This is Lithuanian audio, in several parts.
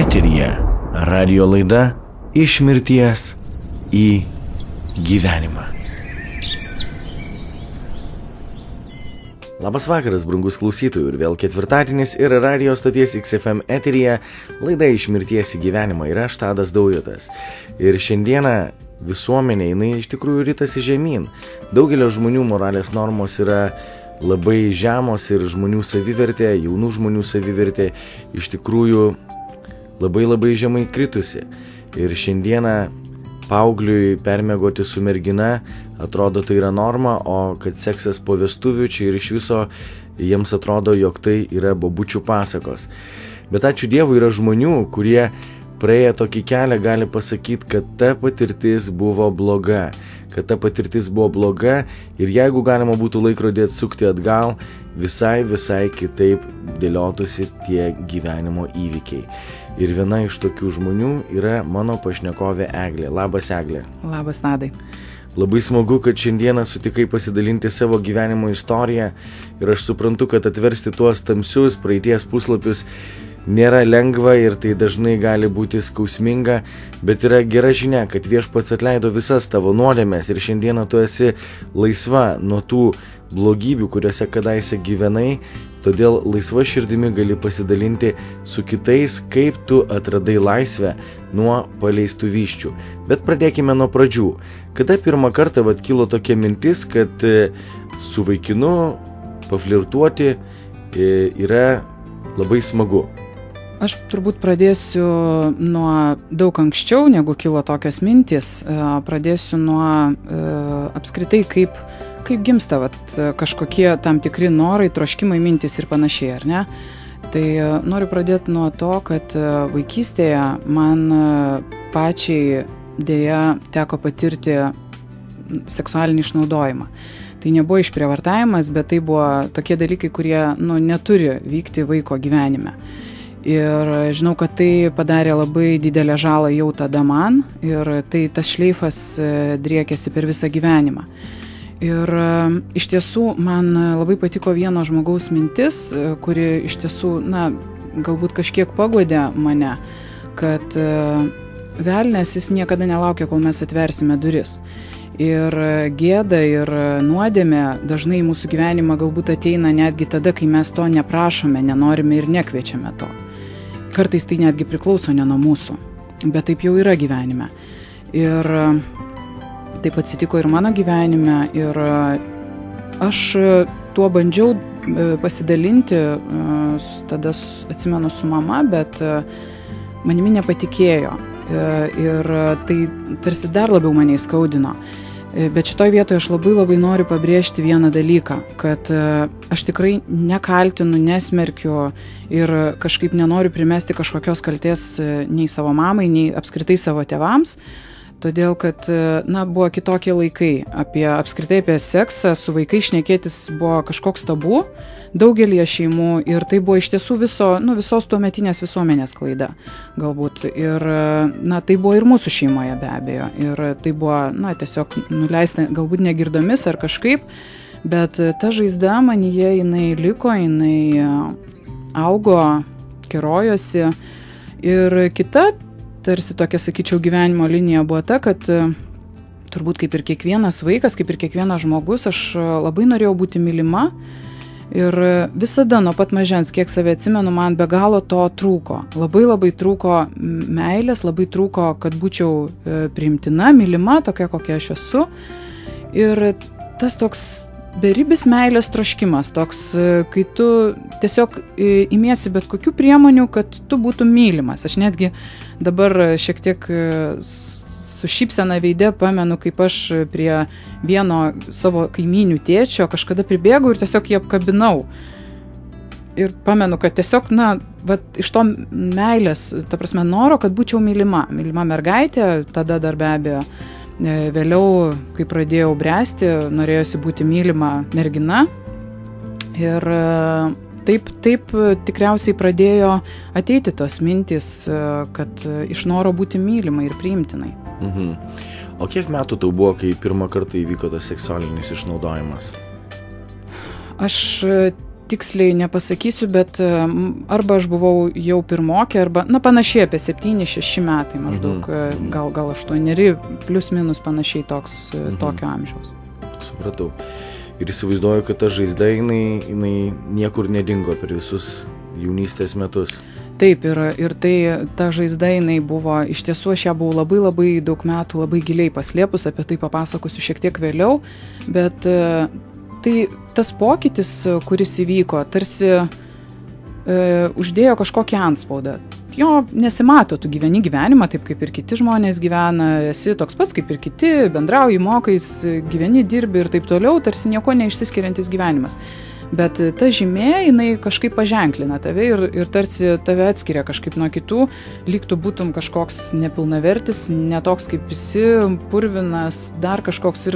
Eteryje radio laida Iš mirties į gyvenimą. Labas vakaras, brangus klausytojų, ir vėl ketvirtadienis ir radio stoties XFM eteryje laida Iš mirties į gyvenimą ir aš Tadas Daujotas. Ir šiandieną visuomenė, jinai iš tikrųjų ritasi žemyn. Daugelio žmonių moralės normos yra labai žemos ir žmonių savivertė, jaunų žmonių savivertė iš tikrųjų labai žemai kritusi. Ir šiandieną paaugliui permiegoti su mergina atrodo tai yra norma, o kad seksas po vestuvių čia ir iš viso jiems atrodo, jog tai yra bobučių pasakos. Bet ačiū Dievui, yra žmonių, kurie praėję tokį kelią gali pasakyti, kad ta patirtis buvo bloga. Ir jeigu galima būtų laikrodį atsukti atgal, visai kitaip dėliotųsi tie gyvenimo įvykiai. Ir viena iš tokių žmonių yra mano pašnekovė Eglė. Labas, Eglė. Labas, Tadai. Labai smagu, kad šiandieną sutikai pasidalinti savo gyvenimo istoriją ir aš suprantu, kad atversti tuos tamsius praeities puslapius nėra lengva ir tai dažnai gali būti skausminga, bet yra gera žinia, kad Viešpats atleido visas tavo nuodėmes ir šiandieną tu esi laisva nuo tų blogybių, kuriuose kadaise gyvenai, todėl laisva širdimi gali pasidalinti su kitais, kaip tu atradai laisvę nuo paleistų viščių. Bet pradėkime nuo pradžių. Kada pirmą kartą kilo tokia mintis, kad su vaikinu paflirtuoti yra labai smagu? Aš turbūt pradėsiu nuo daug anksčiau, negu kilo tokios mintys. Pradėsiu nuo apskritai, kaip gimsta kažkokie tam tikri norai, troškimai, mintys ir panašiai, ar ne? Tai noriu pradėti nuo to, kad vaikystėje man pačiai dėja teko patirti seksualinį išnaudojimą. Tai nebuvo išprievartavimas, bet tai buvo tokie dalykai, kurie neturi vykti vaiko gyvenime. Ir žinau, kad tai padarė labai didelę žalą jau tada man ir tas šleifas driekėsi per visą gyvenimą. Ir iš tiesų man labai patiko vieno žmogaus mintis, kuri iš tiesų, galbūt kažkiek paguodė mane, kad velnias jis niekada nelaukia, kol mes atversime duris. Ir gėda ir nuodėmė dažnai į mūsų gyvenimą galbūt ateina netgi tada, kai mes to neprašome, nenorime ir nekviečiame to. Kartais tai netgi priklauso ne nuo mūsų, bet taip jau yra gyvenime. Ir taip atsitiko ir mano gyvenime ir aš tuo bandžiau pasidalinti, tada atsimenu su mama, bet manimi nepatikėjo ir tai tarsi dar labiau mane įskaudino. Bet šitoj vietoje aš labai noriu pabrėžti vieną dalyką, kad aš tikrai nekaltinu, nesmerkiu ir kažkaip nenoriu primesti kažkokios kaltės nei savo mamai, nei apskritai savo tėvams, todėl kad, buvo kitokie laikai. Apskritai apie seksą su vaikais šnekėtis buvo kažkoks tabu daugelyje šeimų ir tai buvo iš tiesų visos tuometinės visuomenės klaida galbūt. Ir tai buvo ir mūsų šeimoje be abejo. Ir tai buvo tiesiog nuleista galbūt negirdomis ar kažkaip, bet ta žaizda manyje jinai liko, jinai augo, kerojosi. Ir kita tarsi tokia, sakyčiau, gyvenimo linija buvo ta, kad turbūt kaip ir kiekvienas vaikas, kaip ir kiekvienas žmogus, aš labai norėjau būti mylima. Ir visada nuo pat mažens, kiek save atsimenu, man be galo to trūko. Labai trūko meilės, labai trūko, kad būčiau priimtina, mylima, tokia kokia aš esu. Ir tas toks beribis meilės troškimas, toks, kai tu tiesiog imiesi bet kokių priemonių, kad tu būtum mylimas. Aš netgi dabar šiek tiek su šypsena veide pamenu, kaip aš prie vieno savo kaimynių tėčio kažkada pribėgau ir tiesiog jį apkabinau. Ir pamenu, kad tiesiog, iš to meilės, ta prasme, noro, kad būčiau mylima mergaitė, tada dar be abejo. Vėliau, kai pradėjau bręsti, norėjosi būti mylima mergina. Ir taip tikriausiai pradėjo ateiti tos mintys, kad iš noro būti mylimai ir priimtinai. O kiek metų tau buvo, kai pirmą kartą įvyko tas seksualinis išnaudojimas? Aš tiksliai nepasakysiu, bet arba aš buvau jau pirmokė, arba, panašiai apie 7-6 metai maždaug, gal 8, plius minus panašiai tokio amžiaus. Supratau. Ir įsivaizduoju, kad ta žaizda, jinai niekur nedingo per visus jaunystės metus. Taip, ir ta žaizda, jinai buvo, iš tiesų aš ją buvau labai daug metų labai giliai paslėpus, apie tai papasakosiu šiek tiek vėliau, bet tai tas pokytis, kuris įvyko, tarsi uždėjo kažkokį antspaudą. Jo nesimato, tu gyveni gyvenimą taip, kaip ir kiti žmonės gyvena, esi toks pats kaip ir kiti, bendrauji, mokais, gyveni, dirbi ir taip toliau, tarsi nieko neišsiskiriantis gyvenimas. Bet ta žymė, jinai kažkaip paženklina tave ir tarsi tave atskiria kažkaip nuo kitų, lyg tu būtum kažkoks nepilnavertis, netoks kaip visi, purvinas, dar kažkoks ir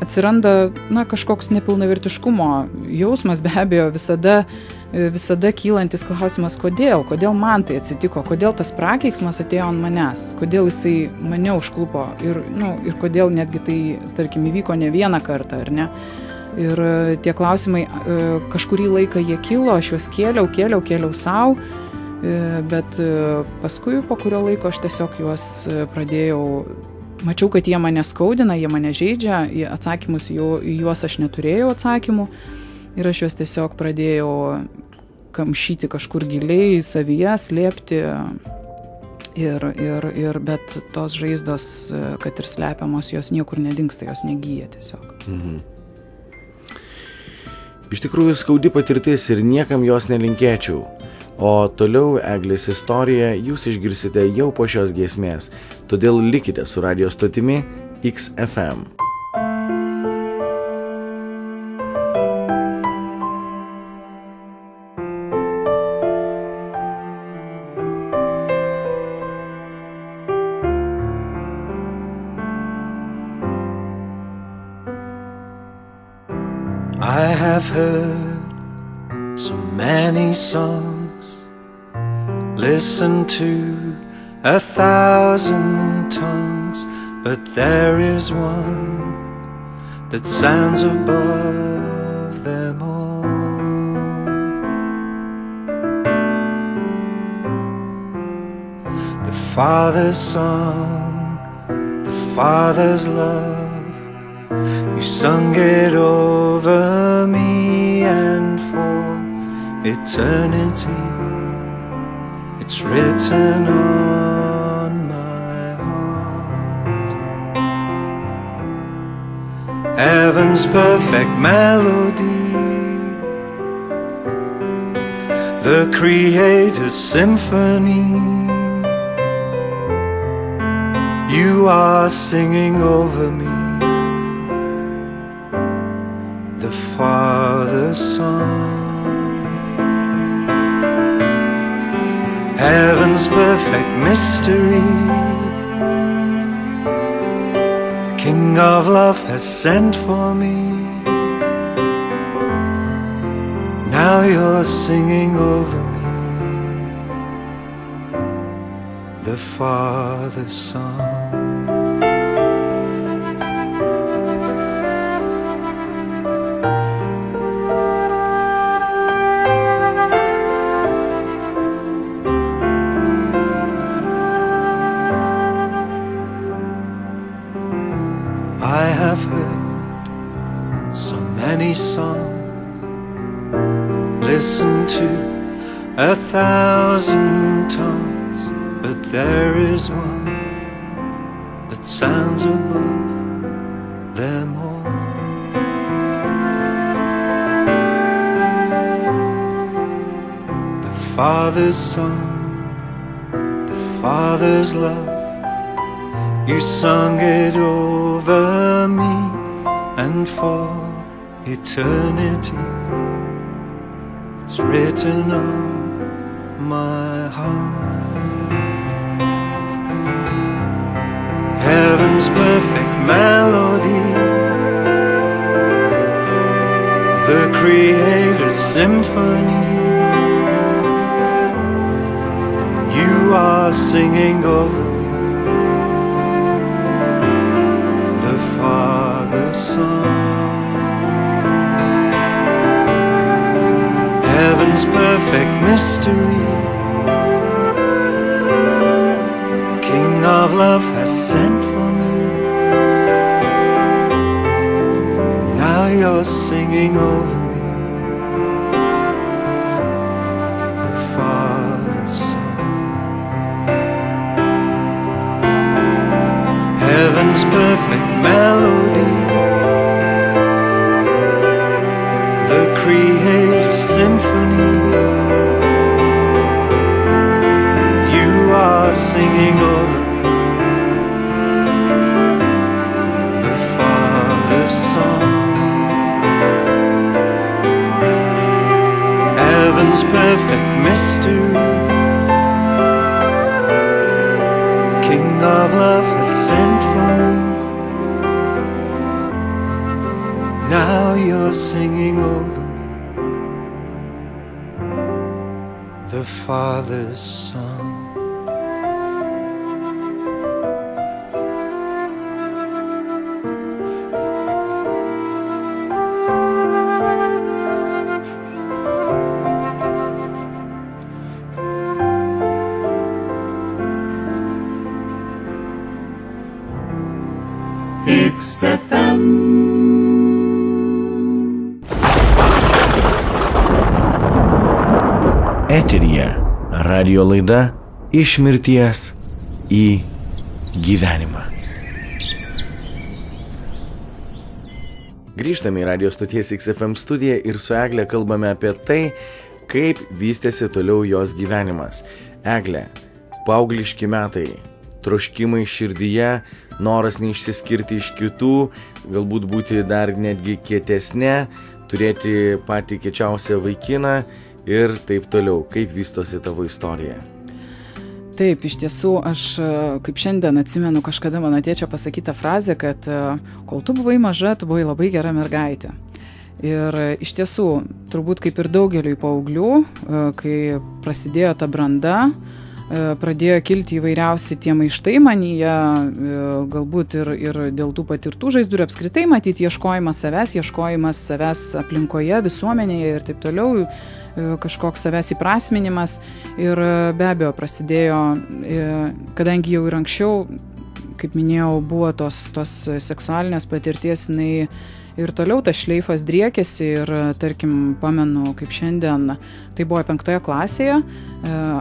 atsiranda, kažkoks nepilnavertiškumo jausmas, be abejo, visada kylantis klausimas, kodėl man tai atsitiko, kodėl tas prakeiksmas atėjo ant manęs, kodėl jisai mane užklupo ir kodėl netgi tai, tarkim, įvyko ne vieną kartą, ar ne? Ir tie klausimai kažkurį laiką jie kilo, aš juos kėliau savo, bet paskui po kurio laiko aš tiesiog juos pradėjau, mačiau, kad jie mane skaudina, jie mane žeidžia, atsakymus į juos aš neturėjau atsakymų ir aš juos tiesiog pradėjau kamšyti kažkur giliai savyje, slėpti bet tos žaizdos, kad ir slepiamos, jos niekur nedingsta, jos negyja tiesiog. Iš tikrųjų skaudi patirtis ir niekam jos nelinkėčiau. O toliau Eglės istoriją jūs išgirsite jau po šios giesmės, todėl likite su radijo stotimi XFM. I have heard so many songs, listened to 1,000 tongues, but there is one that sounds above them all. The Father's song, the Father's love, you sung it over me, and for eternity it's written on my heart. Heaven's perfect melody, the Creator's symphony, you are singing over me. The Father's song, heaven's perfect mystery, the King of love has sent for me. Now you're singing over me, the Father's song. I have heard so many songs, listened to 1,000 tongues, but there is one that sounds above them all. The Father's song, the Father's love, you sung it over me, and for eternity it's written on my heart. Heaven's perfect melody, the Creator's symphony, you are singing over Father's song. heaven's perfect mystery. The King of love has sent for me. Now you're singing over me, the Father's Son. Heaven's perfect melody, the creative symphony. You are singing over me, the Father's Son. Heaven's perfect mystery, the King of love has sent for me. Now you're singing over me, the Father's Son. XFM. Eteryje radio laida Iš mirties į gyvenimą. Grįžtame į radio stoties XFM studiją ir su Egle kalbame apie tai, kaip vystėsi toliau jos gyvenimas. Egle, paaugliški metai, troškimai širdyje, noras neišsiskirti iš kitų, galbūt būti dar netgi kietesnė, turėti patį kiečiausią vaikiną ir taip toliau. Kaip vystosi tavo istorija? Taip, iš tiesų, aš kaip šiandien atsimenu kažkada mano tėčio pasakytą frazę, kad kol tu buvai maža, tu buvai labai gera mergaitė. Ir iš tiesų, turbūt kaip ir daugeliui paauglių, kai prasidėjo ta branda, pradėjo kilti įvairiausi tie maištai manyje, galbūt ir dėl tų patirtų žaizdų ir apskritai matyti ieškojimas savęs aplinkoje, visuomenėje ir taip toliau, kažkoks savęs įprasminimas. Ir be abejo prasidėjo, kadangi jau ir anksčiau, kaip minėjau, buvo tos seksualinės patirties, jinai ir toliau tas šleifas driekėsi ir, tarkim, pamenu, kaip šiandien, tai buvo 5 klasėje,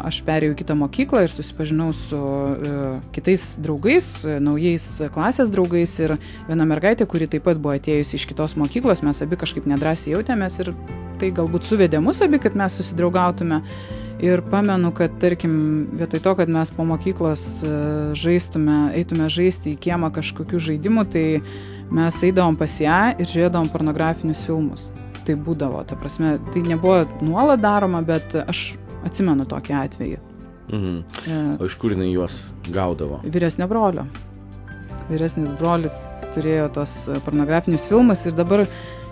aš perėjau į kitą mokyklą ir susipažinau su kitais draugais, naujais klasės draugais ir viena mergaitė, kuri taip pat buvo atėjusi iš kitos mokyklos, mes abi kažkaip nedrąsiai jautėmės ir tai galbūt suvedė mus abi, kad mes susidraugautume. Ir pamenu, kad, tarkim, vietoj to, kad mes po mokyklos eitume žaisti į kiemą kažkokių žaidimų, tai mes eidavom pas ją ir žiūrėdavom pornografinius filmus. Tai būdavo, ta prasme, tai nebuvo nuolat daroma, bet aš atsimenu tokį atvejį. O iš kur jinai juos gaudavo? Vyresnio brolio. Vyresnis brolis turėjo tos pornografinius filmus ir dabar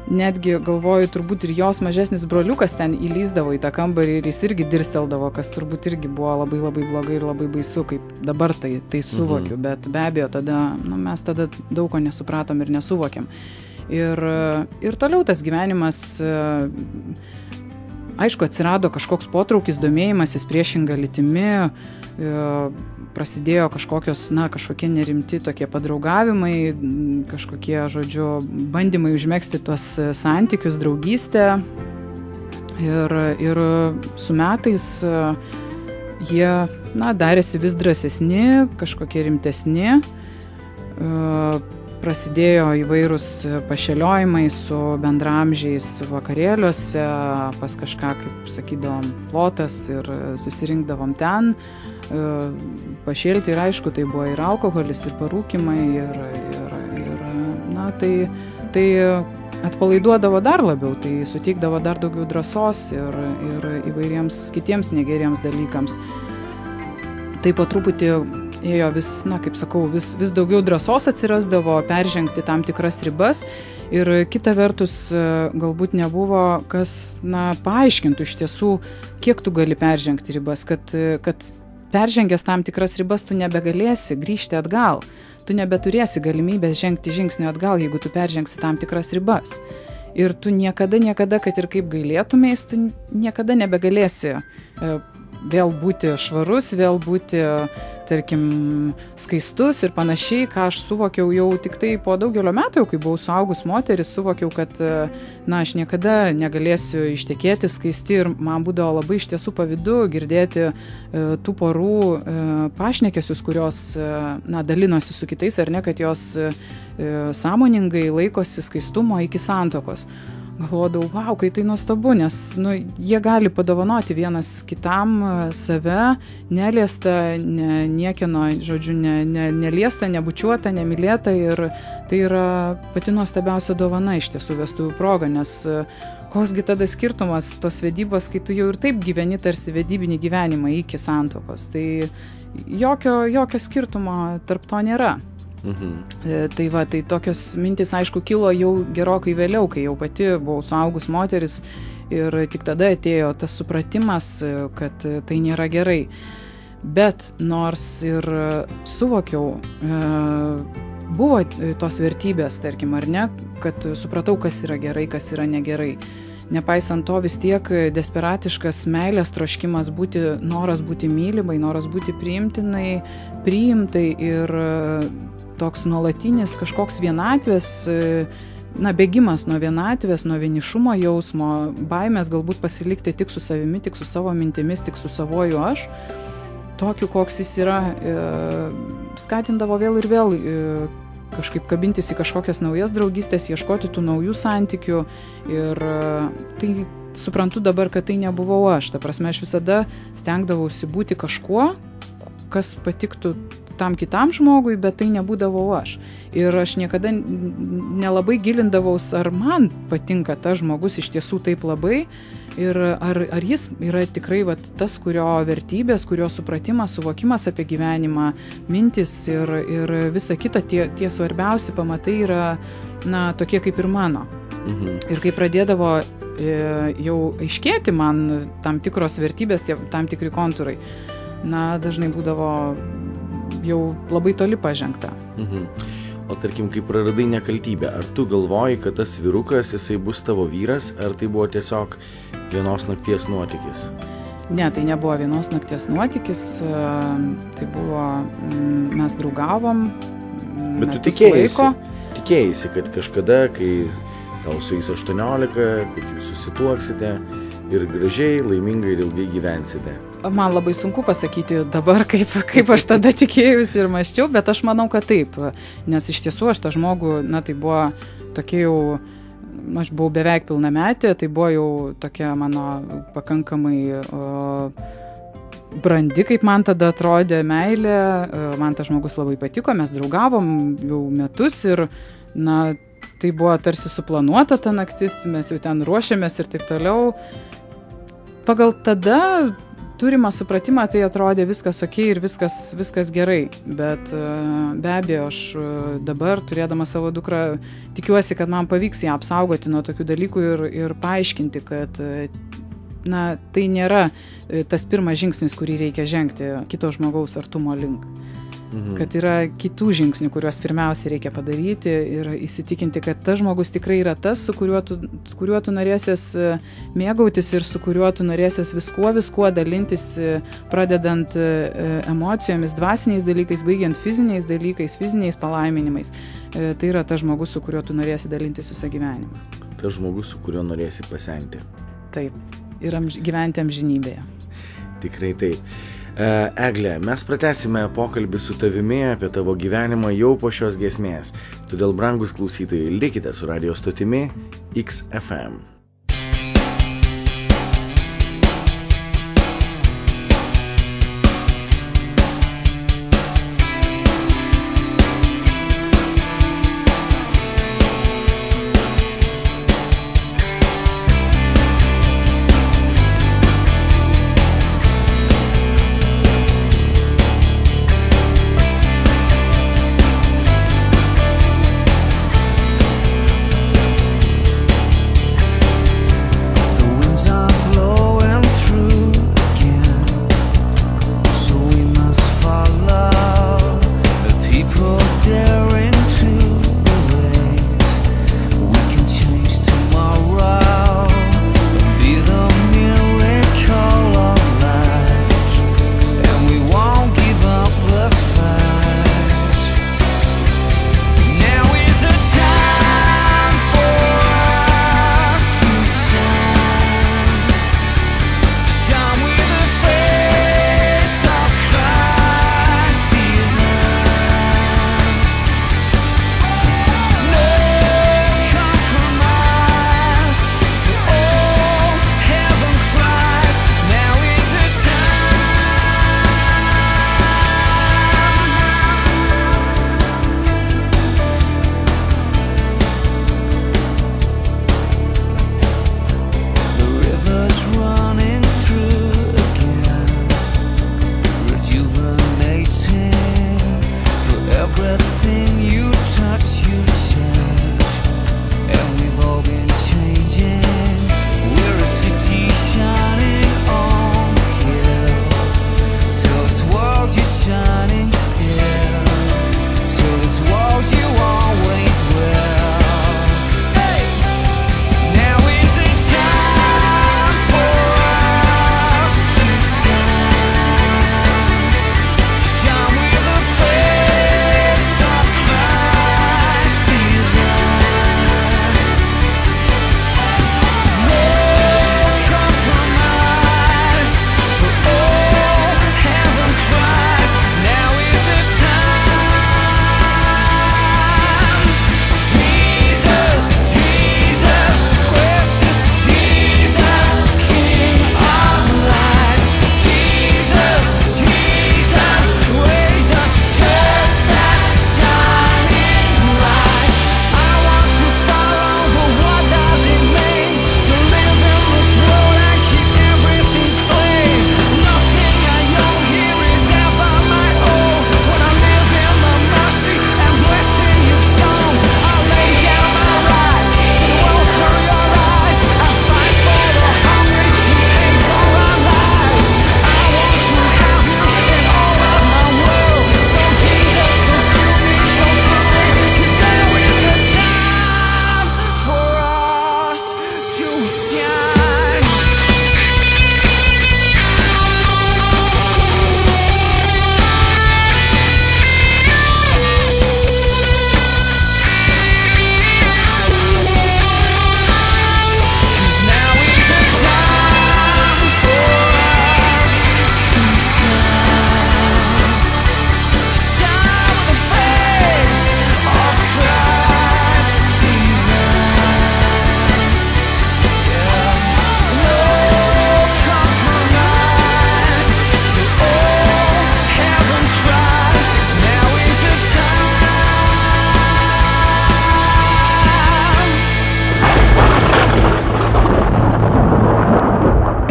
netgi galvoju, turbūt ir jos mažesnis broliukas ten įlįsdavo į tą kambarį ir jis irgi dirsteldavo, kas turbūt irgi buvo labai labai blogai ir labai baisu, kaip dabar tai suvokiu, bet be abejo tada, mes tada daug ko nesupratom ir nesuvokėm. Ir toliau tas gyvenimas, aišku, atsirado kažkoks potraukis, domėjimasis priešinga lytimi, prasidėjo kažkokie nerimti tokie padraugavimai, kažkokie, žodžiu, bandymai užmegzti tuos santykius, draugystę. Ir su metais jie, darėsi vis drąsesni, kažkokie rimtesni. Prasidėjo įvairūs pašėliojimai su bendramžiais vakarėliuose, pas kažką, kaip sakydavom, plotas ir susirinkdavom ten. Pašėlti ir aišku, tai buvo ir alkoholis, ir parūkimai, tai atpalaiduodavo dar labiau, tai suteikdavo dar daugiau drąsos ir įvairiems kitiems negeriems dalykams. Tai po truputį ėjo vis, kaip sakau, vis daugiau drąsos atsirasdavo peržengti tam tikras ribas ir kita vertus galbūt nebuvo kas, paaiškintų iš tiesų, kiek tu gali peržengti ribas, kad peržengęs tam tikras ribas tu nebegalėsi grįžti atgal, tu nebeturėsi galimybės žengti žingsnį atgal, jeigu tu peržengsi tam tikras ribas. ir tu niekada, kad ir kaip gailėtumės, tu niekada nebegalėsi vėl būti švarus, vėl būti, tarkim, skaistus ir panašiai, ką aš suvokiau jau tik tai po daugelio metų, jau kai buvau suaugus moteris, suvokiau, kad, na, aš niekada negalėsiu ištekėti skaisti ir man būdavo labai iš tiesų pavydu girdėti tų porų pašnekesius, kurios, na, dalinosi su kitais, ar ne, kad jos sąmoningai laikosi skaistumo iki santuokos. Galvodavau, wow, kai tai nuostabu, nes jie gali padovanoti vienas kitam save, neliesta, niekieno, žodžiu, neliesta, nebučiuota, nemylėta ir tai yra pati nuostabiausia dovana iš tiesų vestuvių proga, nes koksgi tada skirtumas tos vedybos, kai tu jau ir taip gyveni tarsi vedybinį gyvenimą iki santuokos, tai jokio skirtumo tarp to nėra. Tai va, tai tokios mintis, aišku, kilo jau gerokai vėliau, kai jau pati buvau suaugus moteris ir tik tada atėjo tas supratimas, kad tai nėra gerai. Bet nors ir suvokiau, buvo tos vertybės, tarkim, ar ne, kad supratau, kas yra gerai, kas yra negerai. Nepaisant to, vis tiek desperatiškas meilės troškimas noras būti mylimai, noras būti priimtai ir toks nuolatinis kažkoks vienatvės, na, bėgimas nuo vienatvės, nuo vienišumo jausmo, baimės galbūt pasilikti tik su savimi, tik su savo mintimis, tik su savoju aš, tokiu, koks jis yra, skatindavo vėl ir vėl kažkaip kabintis į kažkokias naujas draugystės, ieškoti tų naujų santykių ir tai suprantu dabar, kad tai nebuvau aš. Ta prasme, aš visada stengdavausi būti kažkuo, kas patiktų tam kitam žmogui, bet tai nebūdavau aš. Ir aš niekada nelabai gilindavaus, ar man patinka tas žmogus iš tiesų taip labai ir ar jis yra tikrai vat, tas, kurio vertybės, kurio supratimas, suvokimas apie gyvenimą, mintis ir visa kita, tie svarbiausi pamatai yra, na, tokie kaip ir mano. Ir kai pradėdavo jau aiškėti man tam tikros vertybės, tam tikri kontūrai, na, dažnai būdavo jau labai toli pažengta. O tarkim, kai praradai nekaltybę, ar tu galvoji, kad tas vyrukas, jisai bus tavo vyras, ar tai buvo tiesiog vienos nakties nuotykis? Ne, tai nebuvo vienos nakties nuotykis, tai buvo, mes draugavom. Bet tu tikėjai, kad kažkada, kai tau sueis 18, kad jūs susituoksite ir gražiai, laimingai ir ilgai gyvensite. Man labai sunku pasakyti dabar, kaip aš tada tikėjusi ir mąsčiau, bet aš manau, kad taip, nes iš tiesų aš tą žmogų, na, tai buvo tokie jau, aš buvau beveik pilnametė, tai buvo jau tokia mano pakankamai brandi, kaip man tada atrodė meilė, man tas žmogus labai patiko, mes draugavom jau metus ir, na, tai buvo tarsi suplanuota ta naktis, mes jau ten ruošėmės ir taip toliau. Pagal tada turimą supratimą tai atrodė viskas okei ir viskas gerai, bet be abejo aš dabar, turėdama savo dukrą, tikiuosi, kad man pavyks ją apsaugoti nuo tokių dalykų ir paaiškinti, kad, na, tai nėra tas pirmas žingsnis, kurį reikia žengti kito žmogaus artumo link. Kad yra kitų žingsnių, kuriuos pirmiausia reikia padaryti ir įsitikinti, kad tas žmogus tikrai yra tas, su kuriuo tu norėsies mėgautis ir su kuriuo tu norėsies viskuo dalintis, pradedant emocijomis, dvasiniais dalykais, baigiant fiziniais dalykais, fiziniais palaiminimais. Tai yra tas žmogus, su kuriuo tu norėsi dalintis visą gyvenimą. Tas žmogus, su kuriuo norėsi pasenti. Taip, ir gyventi amžinybėje. Tikrai taip. Egle, mes pratęsime pokalbį su tavimi apie tavo gyvenimą jau po šios giesmės. Todėl, brangus klausytojai, likite su radijo stotimi XFM.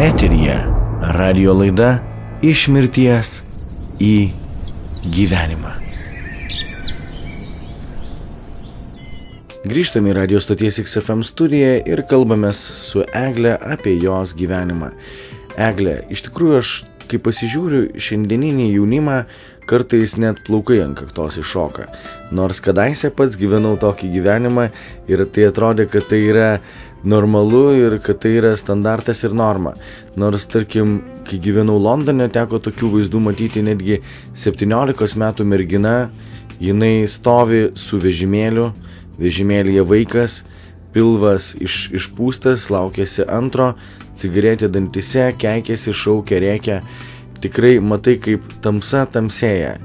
Eteryje radio laida Iš mirties į gyvenimą. Grįžtame į radio stoties XFM studiją ir kalbamės su Egle apie jos gyvenimą. Egle, iš tikrųjų aš, kai pasižiūriu šiandieninį jaunimą, kartais net plaukai ant kaktos iššoka. Nors kadaise pats gyvenau tokį gyvenimą ir tai atrodė, kad tai yra normalu ir kad tai yra standartas ir norma. Nors, tarkim, kai gyvenau Londone, teko tokių vaizdų matyti netgi 17 metų mergina, jinai stovi su vežimėliu, vežimėlyje vaikas, pilvas išpūstas, laukiasi antro, cigaretė dantise, keikiasi, šaukia, rėkia. Tikrai matai, kaip tamsa tamsėja,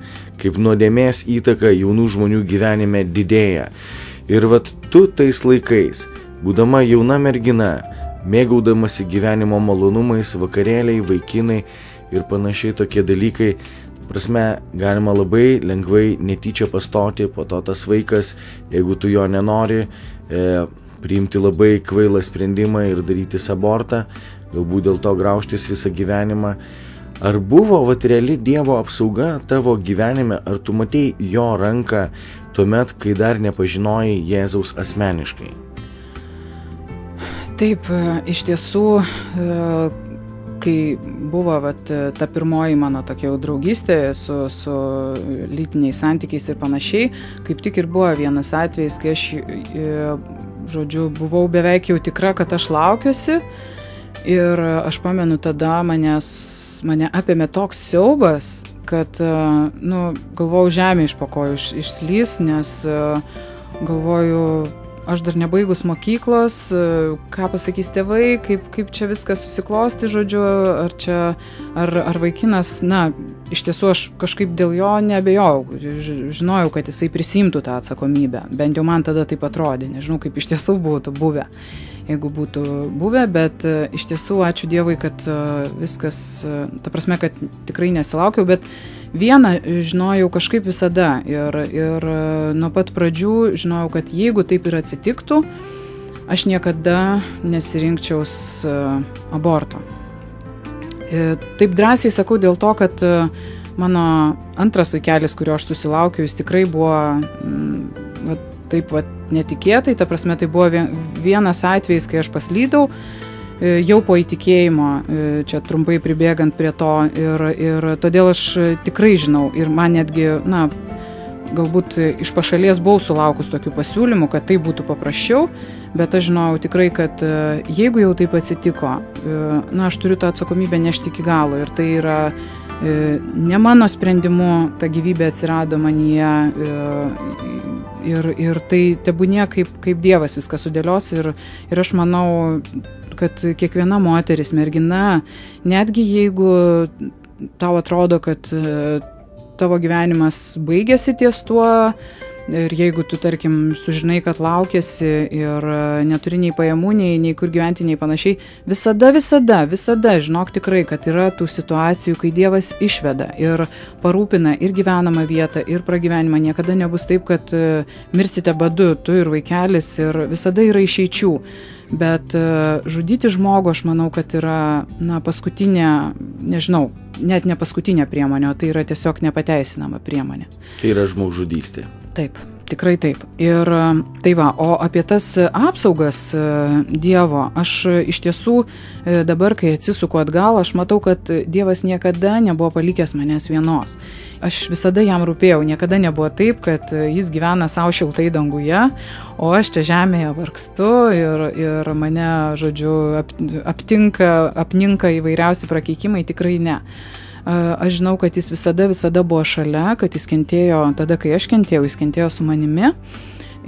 kaip nuodėmės įtaka jaunų žmonių gyvenime didėja. Ir vat tu tais laikais, būdama jauna mergina, mėgaudamasi gyvenimo malonumais, vakarėliai, vaikinai ir panašiai tokie dalykai, prasme, galima labai lengvai netyčia pastoti, po to tas vaikas, jeigu tu jo nenori, priimti labai kvailą sprendimą ir darytis abortą, galbūt dėl to graužtis visą gyvenimą. Ar buvo reali Dievo apsauga tavo gyvenime, ar tu matei jo ranką tuomet, kai dar nepažinojai Jėzaus asmeniškai? Taip, iš tiesų, kai buvo ta pirmoji mano tokia jau draugystė su lytiniais santykiais ir panašiai, kaip tik ir buvo vienas atvejis, kai aš, žodžiu, buvau beveik jau tikra, kad aš laukiuosi ir aš pamenu tada mane apėmė toks siaubas, kad, galvojau, žemė iš po kojų išslys, nes galvoju, aš dar nebaigus mokyklos, ką pasakys tėvai, kaip čia viskas susiklosti, žodžiu, ar vaikinas, iš tiesų aš kažkaip dėl jo neabejojau, žinojau, kad jisai prisimtų tą atsakomybę, bent jau man tada taip atrodė, nežinau, kaip iš tiesų būtų buvę, jeigu būtų buvę, bet iš tiesų ačiū Dievui, kad viskas, ta prasme, kad tikrai nesilaukiau, bet vieną žinojau kažkaip visada ir nuo pat pradžių žinojau, kad jeigu taip ir atsitiktų, aš niekada nesirinkčiaus aborto. Taip drąsiai sakau dėl to, kad mano antras vaikelis, kurio aš susilaukiau, jis tikrai buvo taip netikėtai, ta prasme, tai buvo vienas atvejis, kai aš paslydau, jau po įtikėjimo, čia trumpai pribėgant prie to, ir todėl aš tikrai žinau, ir man netgi, galbūt iš pašalies buvau sulaukus tokių pasiūlymų, kad tai būtų paprasčiau, bet aš žinojau tikrai, kad jeigu jau taip atsitiko, aš turiu tą atsakomybę nešti iki galo, ir tai yra ne mano sprendimu, ta gyvybė atsirado manyje, ir tai tebūnie kaip Dievas viską sudėlios, ir aš manau, kad kiekviena moteris, mergina, netgi jeigu tau atrodo, kad tavo gyvenimas baigėsi ties tuo, ir jeigu tu, tarkim, sužinai, kad laukiasi ir neturi nei pajamų, nei kur gyventi, nei panašiai, visada žinok tikrai, kad yra tų situacijų, kai Dievas išveda ir parūpina ir gyvenamą vietą, ir pragyvenimą. Niekada nebus taip, kad mirsite badu, tu ir vaikelis, ir visada yra išeičių. Bet žudyti žmogų, aš manau, kad yra, paskutinė, nežinau, net ne paskutinė priemonė, o tai yra tiesiog nepateisinama priemonė. Tai yra žmogžudystė. Taip, tikrai taip. Ir tai va, o apie tas apsaugas Dievo, aš iš tiesų dabar, kai atsisuku atgal, aš matau, kad Dievas niekada nebuvo palikęs manęs vienos. Aš visada jam rūpėjau, niekada nebuvo taip, kad jis gyvena savo šiltai danguje, o aš čia žemėje vargstu ir mane, žodžiu, apninka įvairiausi prakeikimai, tikrai ne. Aš žinau, kad jis visada buvo šalia, kad jis kentėjo tada, kai aš kentėjau, jis kentėjo su manimi.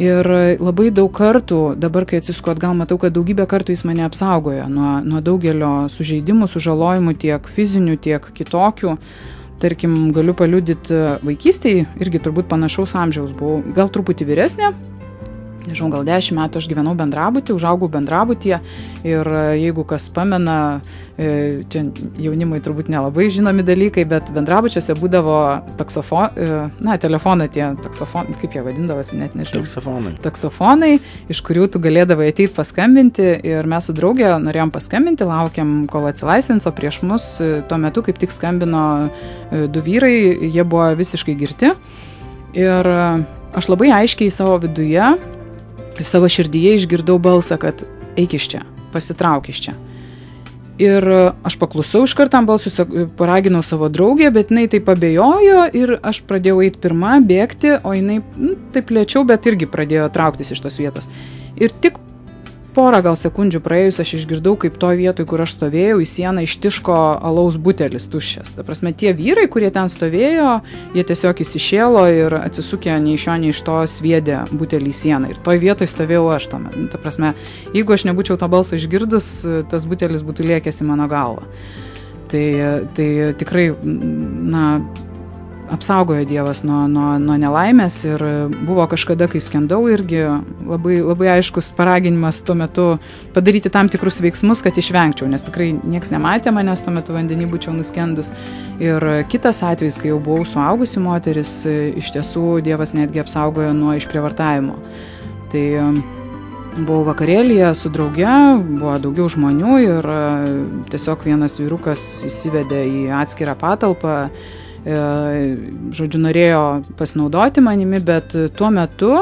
Ir labai daug kartų, dabar kai atsisuku atgal, matau, kad daugybę kartų jis mane apsaugojo nuo daugelio sužeidimų, sužalojimų, tiek fizinių, tiek kitokių. Tarkim, galiu paliudyti vaikystėje, irgi turbūt panašaus amžiaus buvau, gal truputį vyresnė, nežinau, gal 10 metų aš gyvenau bendrabutyje, užaugau bendrabutyje ir jeigu kas pamena, čia jaunimui turbūt nelabai žinomi dalykai, bet bendrabučiuose būdavo telefonai tie, kaip jie vadindavosi, net nežinau. Taksofonai, iš kurių tu galėdavai ateiti paskambinti ir mes su draugė norėjom paskambinti, laukiam, kol atsilaisvins, o prieš mus tuo metu kaip tik skambino 2 vyrai, jie buvo visiškai girti ir aš labai aiškiai savo viduje, savo širdyje išgirdau balsą, kad eik iš čia, pasitrauk iš čia. Ir aš paklusau iš kartam balsus, paraginau savo draugę, bet jinai taip abejojo ir aš pradėjau eiti pirma, bėgti, o jinai taip lėčiau, bet irgi pradėjo trauktis iš tos vietos. Ir tik porą gal sekundžių praėjus aš išgirdau, kaip toj vietoj, kur aš stovėjau, į sieną ištiško alaus butelis tuščias. Ta prasme, tie vyrai, kurie ten stovėjo, jie tiesiog įsišėlo ir atsisukę nei iš jo, nei iš to sviedė butelį į sieną. Ir toj vietoj stovėjau aš tuomet. Ta prasme, jeigu aš nebūčiau to balso išgirdus, tas butelis būtų liekęs į mano galvą. Tai tikrai, apsaugojo Dievas nuo nelaimės ir buvo kažkada, kai skendau, irgi labai, labai aiškus paraginimas tuo metu padaryti tam tikrus veiksmus, kad išvengčiau, nes tikrai nieks nematė manęs tuo metu vandenį būčiau nuskendus. Ir kitas atvejis, kai jau buvau suaugusi moteris, iš tiesų Dievas netgi apsaugojo nuo išprievartavimo. Tai buvau vakarėlyje su drauge, buvo daugiau žmonių ir tiesiog vienas vyrukas įsivedė į atskirą patalpą, žodžiu, norėjo pasinaudoti manimi, bet tuo metu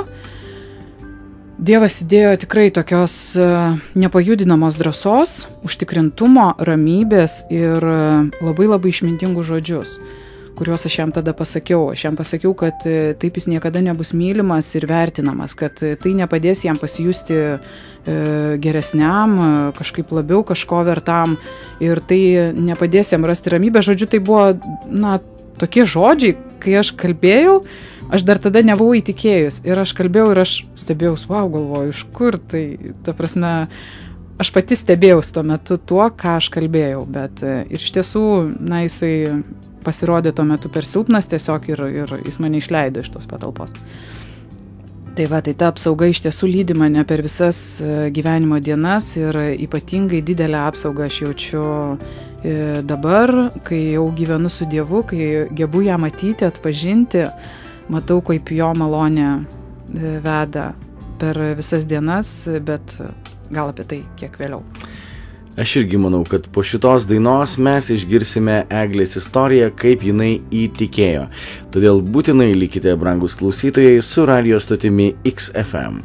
Dievas įdėjo tikrai tokios nepajudinamos drąsos, užtikrintumo, ramybės ir labai labai išmintingų žodžius, kuriuos aš jam tada pasakiau. Aš jam pasakiau, kad taip jis niekada nebus mylimas ir vertinamas, kad tai nepadės jam pasijusti geresniam, kažkaip labiau kažko vertam ir tai nepadės jam rasti ramybę. Žodžiu, tai buvo, tokie žodžiai, kai aš kalbėjau, aš dar tada nebuvau įtikėjus. Ir aš kalbėjau ir aš stebėjaus, galvoju, iš kur tai, ta prasme, aš pati stebėjaus tuo metu tuo, ką aš kalbėjau. Bet ir iš tiesų, jisai pasirodė tuo metu per silpnas tiesiog ir jis mane išleido iš tos patalpos. Tai ta apsauga iš tiesų lydi mane per visas gyvenimo dienas ir ypatingai didelę apsaugą aš jaučiu dabar, kai jau gyvenu su Dievu, kai gebu ją matyti, atpažinti, matau, kaip jo malonė veda per visas dienas, bet gal apie tai kiek vėliau. Aš irgi manau, kad po šitos dainos mes išgirsime Eglės istoriją, kaip jinai įtikėjo. Todėl būtinai likite, brangus klausytojai, su radijo stotimi XFM.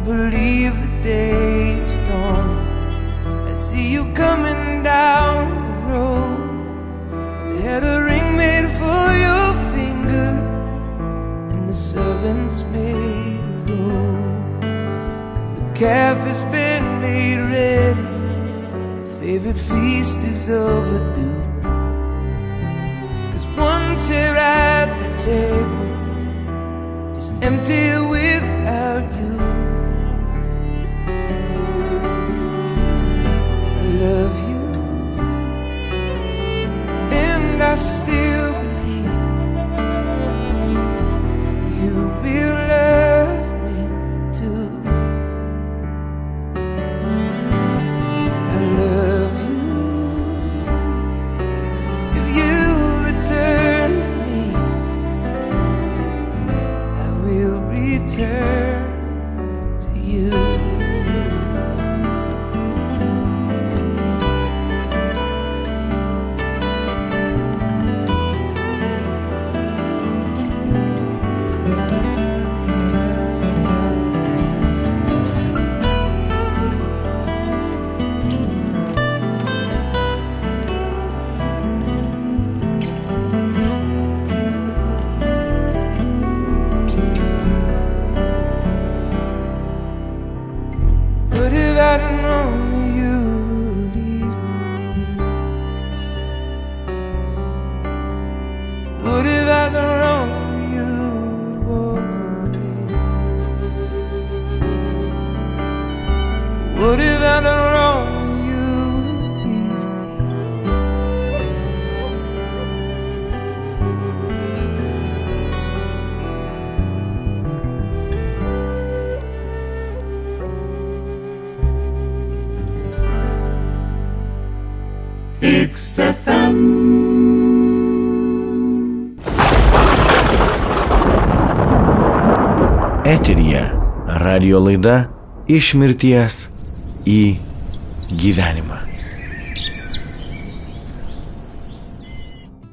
believe the day is dawning. I see see you coming down the road. They had a ring made for your finger, and the servants made a roll, and the calf has been made ready. The favorite feast is overdue, 'cause one chair at the table is empty without you. I love you, and I still believe you will love me too. I love you. If you return to me, I will return to you. What if I'd known that you would leave me? What if I'd known that you would walk away? What if I'd known that you would leave XFM. Eteryje radio laida Iš mirties į gyvenimą.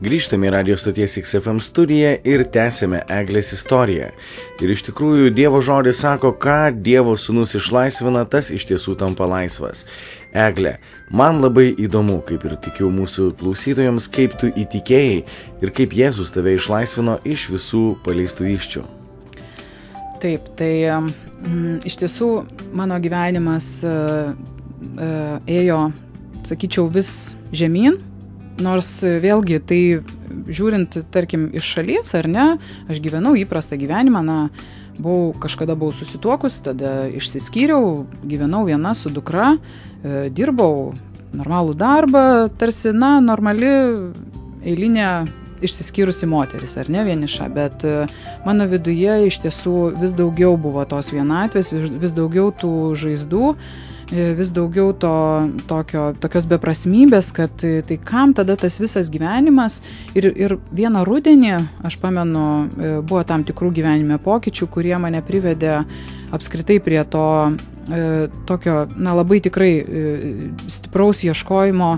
Grįžtame į radio stoties XFM studiją ir tęsėme Eglės istoriją. Ir iš tikrųjų Dievo žodis sako, ką Dievo sūnus išlaisvina, tas iš tiesų tampa laisvas. Egle, man labai įdomu, kaip ir tikiu mūsų klausytojams, kaip tu įtikėjai ir kaip Jėzus tave išlaisvino iš visų paleistų iščių. Taip, tai iš tiesų mano gyvenimas ėjo, sakyčiau, vis žemyn. Nors vėlgi, tai žiūrint, tarkim, iš šalies, ar ne, aš gyvenau įprastą gyvenimą, kažkada buvau susituokus, tada išsiskyriau, gyvenau viena su dukra, dirbau normalų darbą, tarsi, normali, eilinė išsiskyrusi moteris, ar ne, vieniša, bet mano viduje iš tiesų vis daugiau buvo tos vienatvės, vis daugiau tų žaizdų, vis daugiau tokios beprasmybės, kad tai kam tada tas visas gyvenimas. Ir vieną rudenį, aš pamenu, buvo tam tikrų gyvenime pokyčių, kurie mane privedė apskritai prie to tokio, labai tikrai stipraus ieškojimo,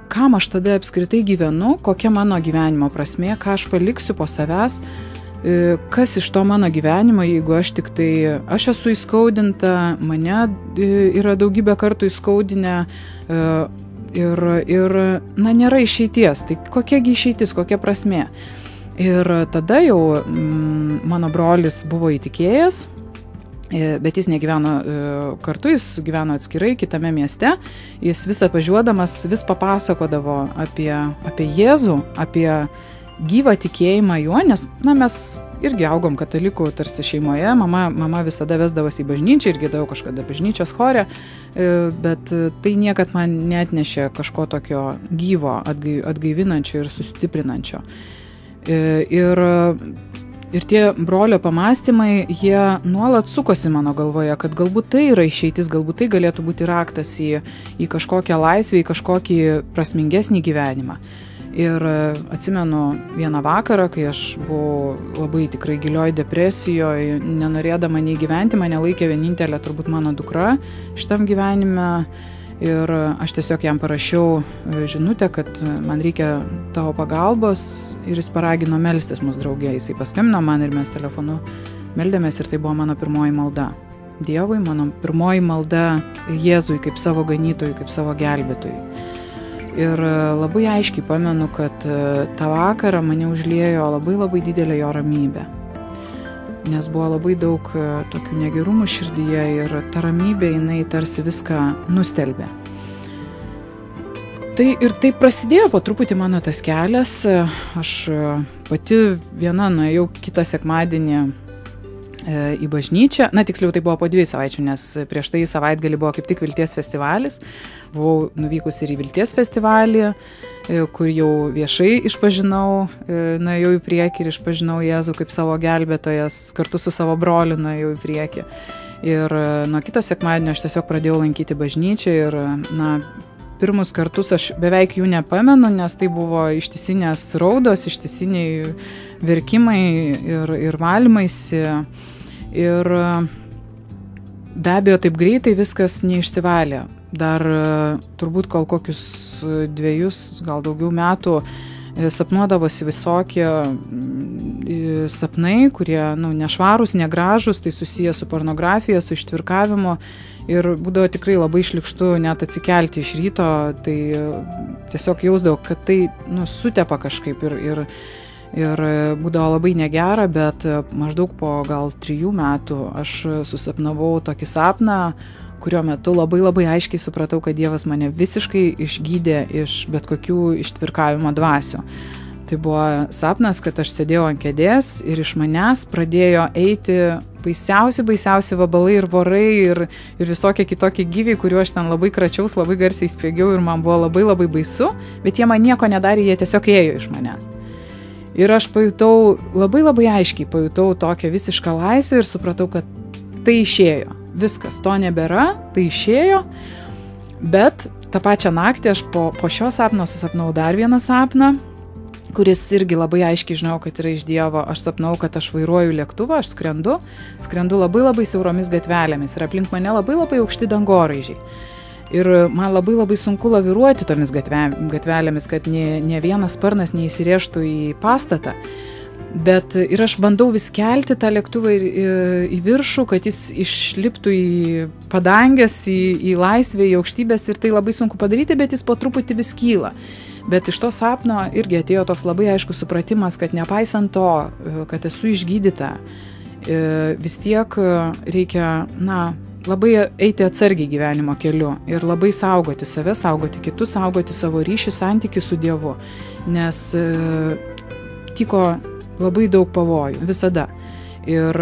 kam aš tada apskritai gyvenu, kokia mano gyvenimo prasmė, ką aš paliksiu po savęs, kas iš to mano gyvenimo, jeigu aš esu įskaudinta, mane yra daugybę kartų įskaudinę ir nėra išeities, tai kokiagi išeitis, kokia prasmė. Ir tada jau mano brolis buvo įtikėjęs, bet jis negyveno kartu, jis gyveno atskirai kitame mieste, jis vis atvažiuodamas vis papasakodavo apie Jėzų, apie gyvą tikėjimą juo, nes mes irgi augom katalikų tarsi šeimoje, mama visada vesdavosi į bažnyčią ir giedojau kažkada bažnyčios chore, bet tai niekad man neatnešė kažko tokio gyvo, atgaivinančio ir sustiprinančio. Ir tie brolio pamastymai, jie nuolat sukosi mano galvoje, kad galbūt tai yra išeitis, galbūt tai galėtų būti raktas į kažkokią laisvę, į kažkokį prasmingesnį gyvenimą. Ir atsimenu vieną vakarą, kai aš buvau labai tikrai gilioj depresijoje, nenorėdama nei gyventi, mane laikė vienintelė turbūt mano dukra šitam gyvenime. Ir aš tiesiog jam parašiau žinutę, kad man reikia tavo pagalbos, ir jis paragino melstis mus drauge. Jisai paskambino man ir mes telefonu meldėmės, ir tai buvo mano pirmoji malda. Dievui, mano pirmoji malda Jėzui kaip savo ganytojui, kaip savo gelbėtojui. Ir labai aiškiai pamenu, kad tą vakarą mane užliejo labai didelė jo ramybė. Nes buvo labai daug tokių negerumų širdyje ir ta ramybė, jinai tarsi viską nustelbė. Tai ir taip prasidėjo po truputį mano tas kelias. Aš pati viena nuėjau kitą sekmadienį į bažnyčią. Na, tiksliau, tai buvo po 2 savaičių, nes prieš tai savaitgalį buvo kaip tik Vilties festivalis. Buvau nuvykus ir į Vilties festivalį, kur jau viešai išpažinau, nuėjau į priekį ir išpažinau Jėzų kaip savo gelbėtojas, kartu su savo broliu nuėjau į priekį. Ir nuo kito sekmadienio aš tiesiog pradėjau lankyti bažnyčią ir, na, pirmus kartus aš beveik jų nepamenu, nes tai buvo ištisinės raudos, ištisiniai verkimai ir valymaisi. Ir be abejo, taip greitai viskas neišsivalė. Dar turbūt kol kokius 2, gal daugiau metų sapnuodavosi visokie sapnai, kurie nešvarūs, negražūs, tai susiję su pornografija, su ištvirkavimu. Ir būdavo tikrai labai šlykštu net atsikelti iš ryto, tai tiesiog jausdavau, kad tai sutepa kažkaip ir būdavo labai negera, bet maždaug po gal 3 metų aš susapnavau tokį sapną, kurio metu labai aiškiai supratau, kad Dievas mane visiškai išgydė iš bet kokių ištvirkavimo dvasių. Tai buvo sapnas, kad aš sėdėjau ant kėdės ir iš manęs pradėjo eiti baisiausi vabalai ir vorai ir visokie kitokie gyviai, kuriuo aš ten labai kračiaus, labai garsiai spiegiau ir man buvo labai baisu, bet jie man nieko nedarė, jie tiesiog ėjo iš manęs. Ir aš pajutau, labai aiškiai pajutau tokią visišką laisvę ir supratau, kad tai išėjo. Viskas, to nebėra, tai išėjo, bet tą pačią naktį aš po šio sapno susapnau dar vieną sapną, kuris irgi labai aiškiai žinau, kad yra iš Dievo. Aš sapnau, kad aš vairuoju lėktuvą, aš skrendu labai siauromis gatvelėmis ir aplink mane labai aukšti dangoraižiai. Ir man labai sunku laviruoti tomis gatvelėmis, kad ne vienas sparnas neįsirėžtų į pastatą. Bet ir aš bandau vis kelti tą lėktuvą į viršų, kad jis išliptų į padangės, į laisvę, į aukštybės ir tai labai sunku padaryti, bet jis po truputį vis kyla. Bet iš to sapno irgi atėjo toks labai aiškus supratimas, kad nepaisant to, kad esu išgydyta, vis tiek reikia, labai eiti atsargiai gyvenimo keliu ir labai saugoti save, saugoti kitus, saugoti savo ryšį, santykį su Dievu, nes tyko labai daug pavojų, visada. Ir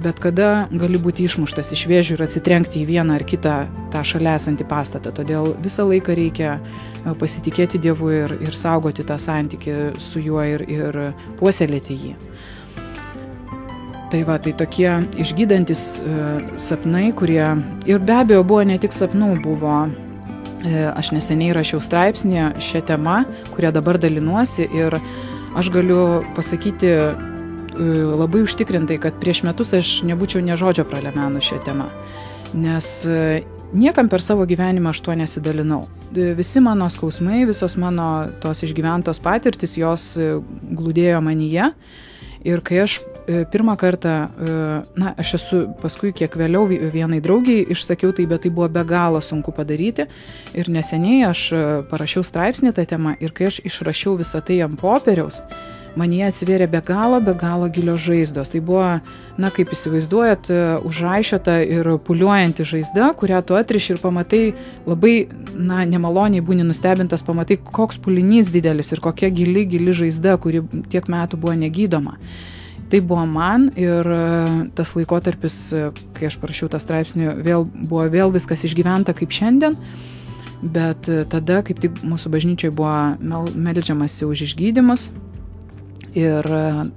bet kada gali būti išmuštas iš vėžių ir atsitrenkti į vieną ar kitą tą šalia esantį pastatą. Todėl visą laiką reikia pasitikėti Dievu ir saugoti tą santykį su juo ir puoselėti jį. Tai tai tokie išgydantis sapnai, kurie ir be abejo buvo ne tik sapnų, buvo, aš neseniai rašiau straipsnį šią temą, kurią dabar dalinuosi ir aš galiu pasakyti labai užtikrintai, kad prieš metus aš nebūčiau nė žodžio pralemenus šią temą, nes niekam per savo gyvenimą aš tuo nesidalinau. Visi mano skausmai, visos mano tos išgyventos patirtis, jos glūdėjo manyje ir kai aš pirmą kartą, aš esu paskui kiek vėliau vienai draugiai išsakiau tai, bet tai buvo be galo sunku padaryti ir neseniai aš parašiau straipsnį tą temą ir kai aš išrašiau visą tai ant popieriaus, man jie atsivėrė be galo gilios žaizdos. Tai buvo, kaip įsivaizduojat, užraišiota ir puliuojanti žaizda, kurią tu atriši ir pamatai labai, nemaloniai būni nustebintas, pamatai, koks pulinys didelis ir kokia gili žaizda, kuri tiek metų buvo negydoma. Tai buvo man ir tas laikotarpis, kai aš parašiau tą straipsnį, buvo viskas išgyventa kaip šiandien, bet tada kaip tik mūsų bažnyčioje buvo meldžiamasi už išgydymus. Ir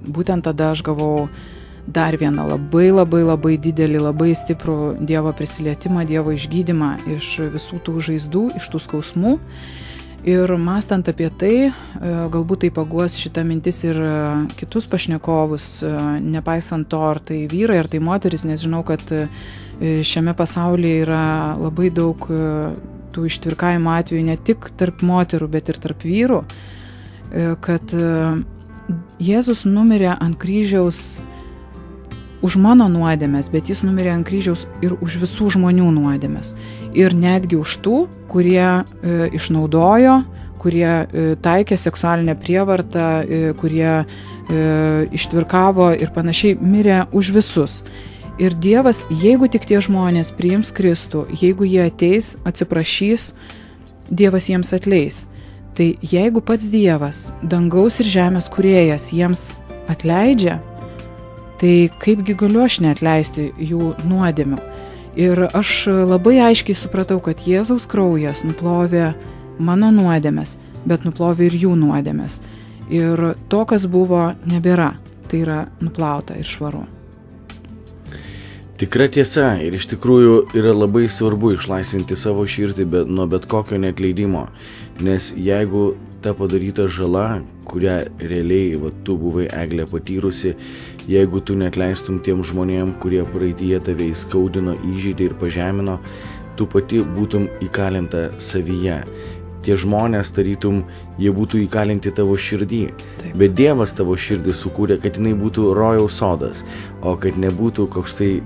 būtent tada aš gavau dar vieną labai didelį, labai stiprų Dievo prisilietimą, Dievo išgydymą iš visų tų žaizdų, iš tų skausmų. Ir mąstant apie tai, galbūt tai paguos šitą mintis ir kitus pašnekovus, nepaisant to, ar tai vyrai, ar tai moteris, nes žinau, kad šiame pasaulyje yra labai daug tų ištvirkavimo atvejų ne tik tarp moterų, bet ir tarp vyrų, kad Jėzus numirė ant kryžiaus už mano nuodėmes, bet jis numirė ant kryžiaus ir už visų žmonių nuodėmes. Ir netgi už tų, kurie išnaudojo, kurie taikė seksualinę prievartą, kurie ištvirkavo ir panašiai, mirė už visus. Ir Dievas, jeigu tik tie žmonės priims Kristų, jeigu jie ateis, atsiprašys, Dievas jiems atleis. Tai jeigu pats Dievas, dangaus ir žemės kūrėjas, jiems atleidžia, tai kaipgi galiu aš neatleisti jų nuodėmių. Ir aš labai aiškiai supratau, kad Jėzaus kraujas nuplovė mano nuodėmes, bet nuplovė ir jų nuodėmes. Ir to, kas buvo, nebėra. Tai yra nuplauta ir švaru. Tikra tiesa ir iš tikrųjų yra labai svarbu išlaisvinti savo širdį nuo bet kokio neatleidimo, nes jeigu ta padaryta žala, kurią realiai tu buvai, Eglė, patyrusi, jeigu tu neatleistum tiem žmonėm, kurie praeityje tave įskaudino, įžeidė ir pažemino, tu pati būtum įkalinta savyje. Tie žmonės, tarytum, jie būtų įkalinti tavo širdį. Taip. Bet Dievas tavo širdį sukūrė, kad jinai būtų rojaus sodas, o kad nebūtų koks tai,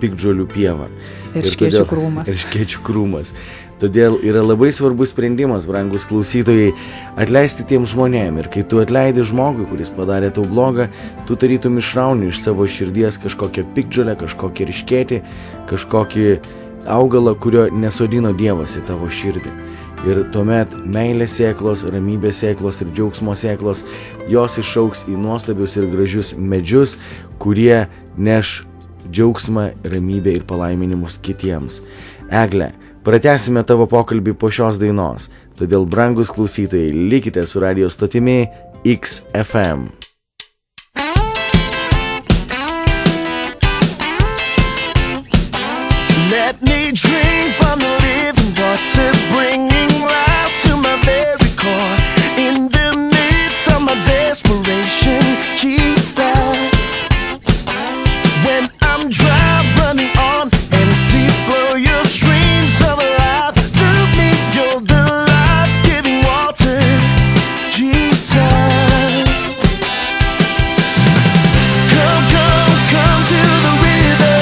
piktžolių pieva. Ir škėčių krūmas. Ir škėčių krūmas. Todėl yra labai svarbus sprendimas, brangus klausytojai, atleisti tiem žmonėm. Ir kai tu atleidi žmogui, kuris padarė tau blogą, tu tarytum išrauni iš savo širdies kažkokią piktžolę, kažkokį ryškėtį, kažkokį augalą, kurio nesodino Dievas į tavo širdį. Ir tuomet meilės sėklos, ramybės sėklos ir džiaugsmo sėklos, jos išaugs į nuostabius ir gražius medžius, kurie neš džiaugsmą, ramybę ir palaiminimus kitiems. Egle, pratęsime tavo pokalbį po šios dainos, todėl, brangus klausytojai, likite su radijo stotimi XFM. Let me drink from the living water, bringing life to my very core. In the midst of my desperation, Jesus. When I'm dry, running on empty, flow your streams of life through me. You're the life-giving water, Jesus. Come, come, come to the river.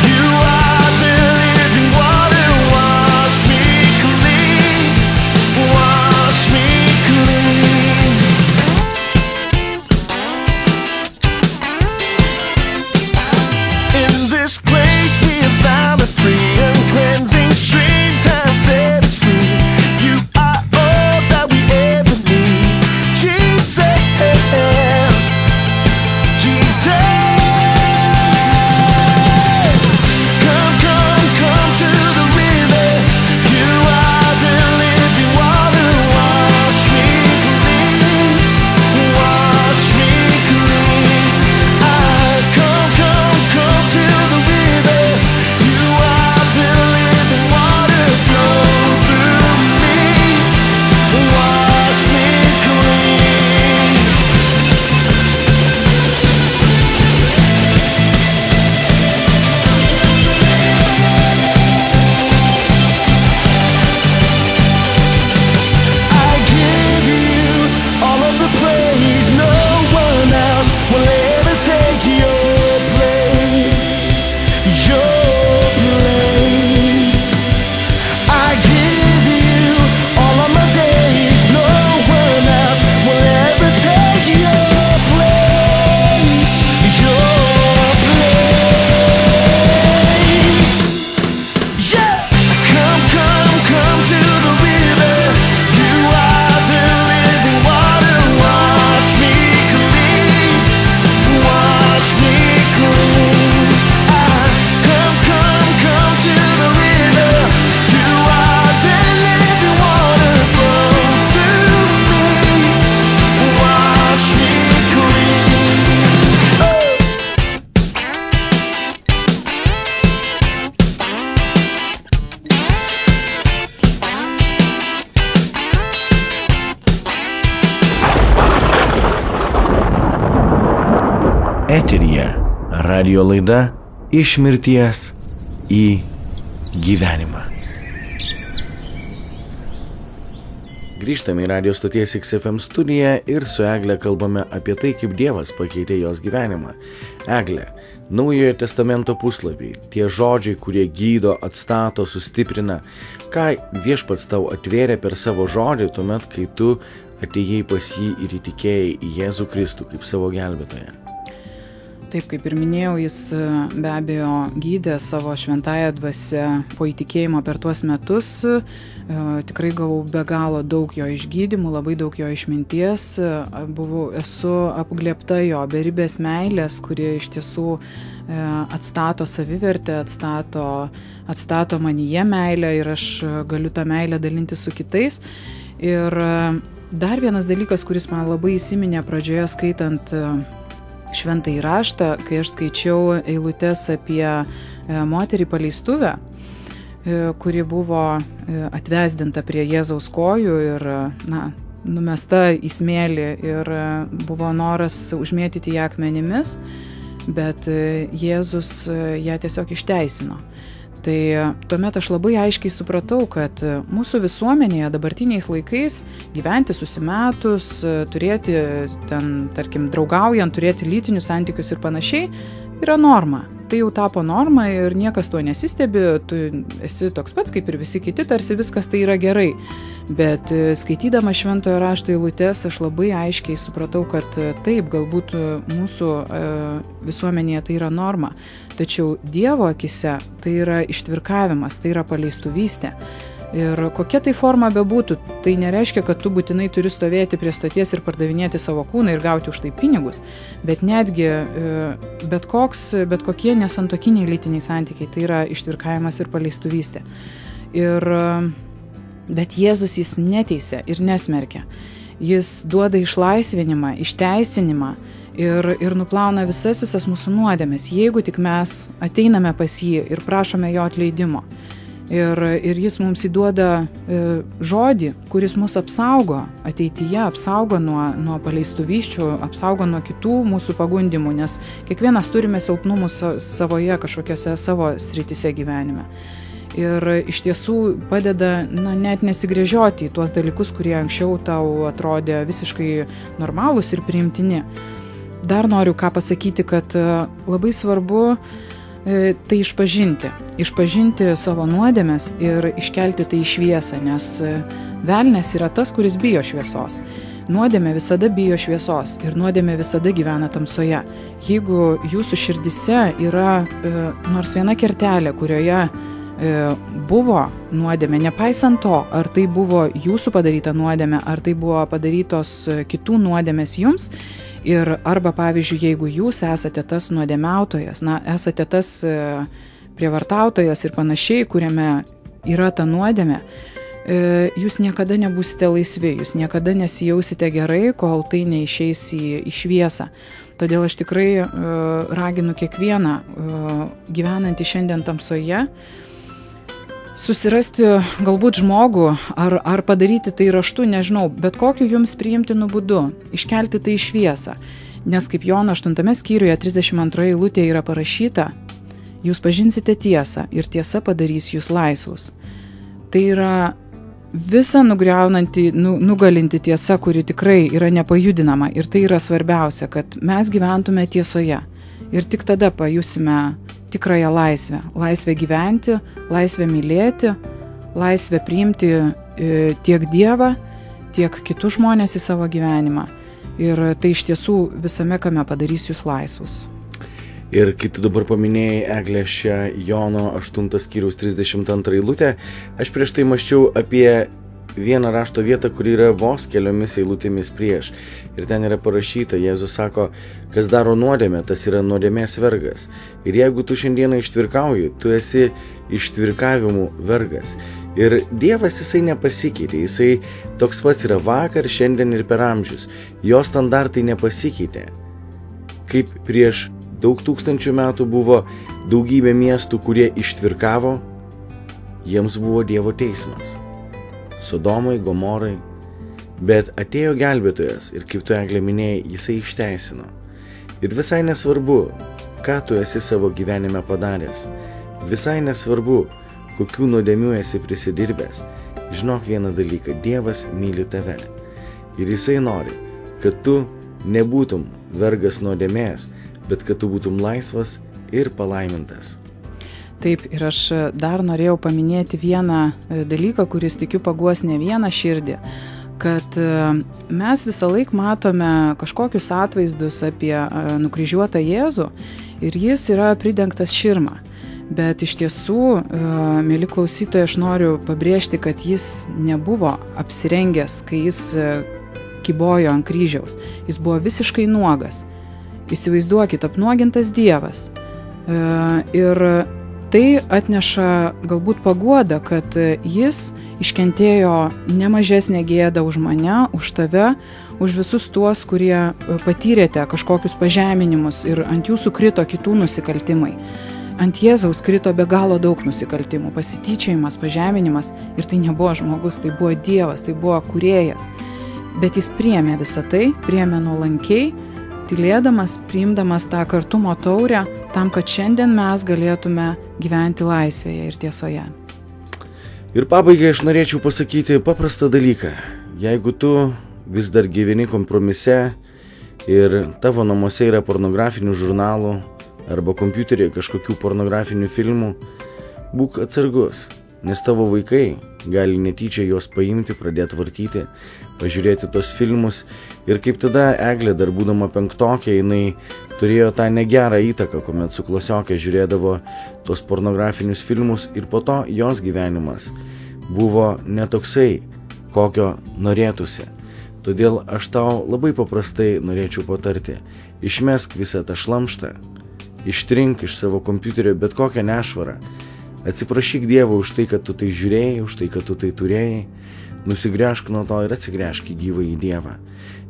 You are the living water. Wash me clean, wash me clean. In this place we have found a free and cleansing streams have set us free. You are all that we ever need, Jesus, Jesus. Come, come, come to the river. You are the living water. Wash me clean, wash me clean. Come, come, come to the river. You are the living water. Flow through me, wash me clean. I give you all of the praise. No one else will ever take your place. Your place. I give you all of my days. No one else will ever take your place. Your place. Yeah! Come, come, come to the river. You are the living water. Wash me clean, wash me clean. Come, come, come to the river. You are the living water. Flow through me, wash me clean. Eteryje radio laida Iš mirties į gyvenimą. Grįžtame į radio stoties XFM studiją ir su Egle kalbame apie tai, kaip Dievas pakeitė jos gyvenimą. Egle, Naujojo testamento puslapiai, tie žodžiai, kurie gydo, atstato, sustiprina, ką Viešpats tau atvėrė per savo žodį tuomet, kai tu atėjai pas jį ir įtikėjai į Jėzų Kristų kaip savo gelbėtoją. Taip, kaip ir minėjau, jis be abejo gydė savo šventąją dvasią po įtikėjimo per tuos metus. Tikrai gavau be galo daug jo išgydymų, labai daug jo išminties. Esu apglėbta jo beribės meilės, kuri iš tiesų atstato savivertę, atstato manyje meilę ir aš galiu tą meilę dalinti su kitais. Ir dar vienas dalykas, kuris man labai įsiminė pradžioje skaitant Šventąjį raštą, kai aš skaičiau eilutes apie moterį paleistuvę, kuri buvo atvesdinta prie Jėzaus kojų ir numesta į smėlį ir buvo noras užmėtyti ją akmenimis, bet Jėzus ją tiesiog išteisino. Tai tuomet aš labai aiškiai supratau, kad mūsų visuomenėje dabartiniais laikais gyventi susimetus, turėti ten, tarkim, draugaujant, turėti lytinius santykius ir panašiai yra norma. Tai jau tapo norma ir niekas tuo nesistebi, tu esi toks pats kaip ir visi kiti, tarsi viskas tai yra gerai. Bet skaitydama Šventojo rašto eilutes aš labai aiškiai supratau, kad taip, galbūt mūsų visuomenėje tai yra norma, tačiau Dievo akise tai yra ištvirkavimas, tai yra paleistuvystė. Ir kokia tai forma bebūtų, tai nereiškia, kad tu būtinai turi stovėti prie stoties ir pardavinėti savo kūną ir gauti už tai pinigus, bet netgi bet kokie nesantokiniai lytiniai santykiai, tai yra ištvirkavimas ir paleistuvystė. Bet Jėzus jis neteisia ir nesmerkia. Jis duoda išlaisvinimą, išteisinimą ir nuplauna visas mūsų nuodėmes, jeigu tik mes ateiname pas jį ir prašome jo atleidimo. Ir jis mums įduoda žodį, kuris mus apsaugo ateityje, apsaugo nuo paleistuvysčių, apsaugo nuo kitų mūsų pagundimų, nes kiekvienas turime silpnumų savoje kažkokiose savo srityse gyvenime. Ir iš tiesų padeda net nesigręžioti į tuos dalykus, kurie anksčiau tau atrodė visiškai normalūs ir priimtini. Dar noriu ką pasakyti, kad labai svarbu tai išpažinti savo nuodėmes ir iškelti tai į šviesą, nes velnias yra tas, kuris bijo šviesos. Nuodėmė visada bijo šviesos ir nuodėmė visada gyvena tamsoje. Jeigu jūsų širdise yra nors viena kertelė, kurioje buvo nuodėmė, nepaisant to, ar tai buvo jūsų padaryta nuodėmė, ar tai buvo padarytos kitų nuodėmės jums, ir arba, pavyzdžiui, jeigu jūs esate tas nuodėmiautojas, esate tas prievartautojas ir panašiai, kuriame yra ta nuodėmė, jūs niekada nebūsite laisvi, jūs niekada nesijausite gerai, kol tai neišeis į šviesą. Todėl aš tikrai raginu kiekvieną gyvenantį šiandien tamsoje susirasti galbūt žmogų ar padaryti tai raštu, nežinau, bet kokiu jums priimtinu būdu, iškelti tai į šviesą. Nes kaip Jono 8 skyriuje 32 eilutėje yra parašyta, jūs pažinsite tiesą ir tiesa padarys jūs laisvus. Tai yra visa nugriaunanti, nugalinti tiesa, kuri tikrai yra nepajudinama ir tai yra svarbiausia, kad mes gyventume tiesoje ir tik tada pajusime tikrąją laisvę. Laisvę gyventi, laisvę mylėti, laisvę priimti tiek Dievą, tiek kitus žmonės į savo gyvenimą. Ir tai iš tiesų visame kame padarys jūs laisvus. Ir kai tu dabar paminėjai, Eglė, šią Jono 8 skyriaus 32 eilutę, aš prieš tai mąsčiau apie vieną rašto vietą, kuri yra vos keliomis eilutėmis prieš. Ir ten yra parašyta, Jėzus sako, kas daro nuodėmę, tas yra nuodėmės vergas. Ir jeigu tu šiandieną ištvirkauji, tu esi ištvirkavimų vergas. Ir Dievas jisai nepasikeitė, jisai toks pats yra vakar, šiandien ir per amžius. Jo standartai nepasikeitė. Kaip prieš daug tūkstančių metų buvo daugybė miestų, kurie ištvirkavo, jiems buvo Dievo teismas. Sodomai, Gomorai, bet atėjo gelbėtojas ir kaip tu, Eglė, minėjai, jisai išteisino. Ir visai nesvarbu, ką tu esi savo gyvenime padaręs, visai nesvarbu, kokių nuodėmių esi prisidirbęs, žinok vieną dalyką, Dievas myli tave. Ir jisai nori, kad tu nebūtum vergas nuodėmės, bet kad tu būtum laisvas ir palaimintas. Taip, ir aš dar norėjau paminėti vieną dalyką, kuris tikiu paguos ne vieną širdį, kad mes visą laiką matome kažkokius atvaizdus apie nukryžiuotą Jėzų ir jis yra pridengtas širma. Bet iš tiesų, mėly klausytojai, aš noriu pabrėžti, kad jis nebuvo apsirengęs, kai jis kybojo ant kryžiaus. Jis buvo visiškai nuogas. Įsivaizduokit, apnuogintas Dievas. Ir tai atneša galbūt paguodą, kad jis iškentėjo nemažesnę gėdą už mane, už tave, už visus tuos, kurie patyrėte kažkokius pažeminimus ir ant jūsų krito kitų nusikaltimai. Ant Jėzaus krito be galo daug nusikaltimų, pasityčiojimas, pažeminimas ir tai nebuvo žmogus, tai buvo Dievas, tai buvo kūrėjas. Bet jis priėmė visą tai, priėmė nuolankiai, tylėdamas, priimdamas tą kartumo taurę, tam, kad šiandien mes galėtume gyventi laisvėje ir tiesoje. Ir pabaigai aš norėčiau pasakyti paprastą dalyką. Jeigu tu vis dar gyveni kompromise ir tavo namuose yra pornografinių žurnalų arba kompiuteryje kažkokių pornografinių filmų, būk atsargus, nes tavo vaikai gali netyčia juos paimti, pradėti vartyti, pažiūrėti tos filmus ir kaip tada Eglė, dar būdama 5-okė, jinai turėjo tą negerą įtaką, kuomet su klasiokė žiūrėdavo tos pornografinius filmus ir po to jos gyvenimas buvo netoksai, kokio norėtųsi. Todėl aš tau labai paprastai norėčiau patarti, išmesk visą tą šlamštą, ištrink iš savo kompiuterio bet kokią nešvarą, atsiprašyk Dievo už tai, kad tu tai žiūrėjai, už tai, kad tu tai turėjai, nusigręžk nuo to ir atsigręžk į gyvąjį Dievą.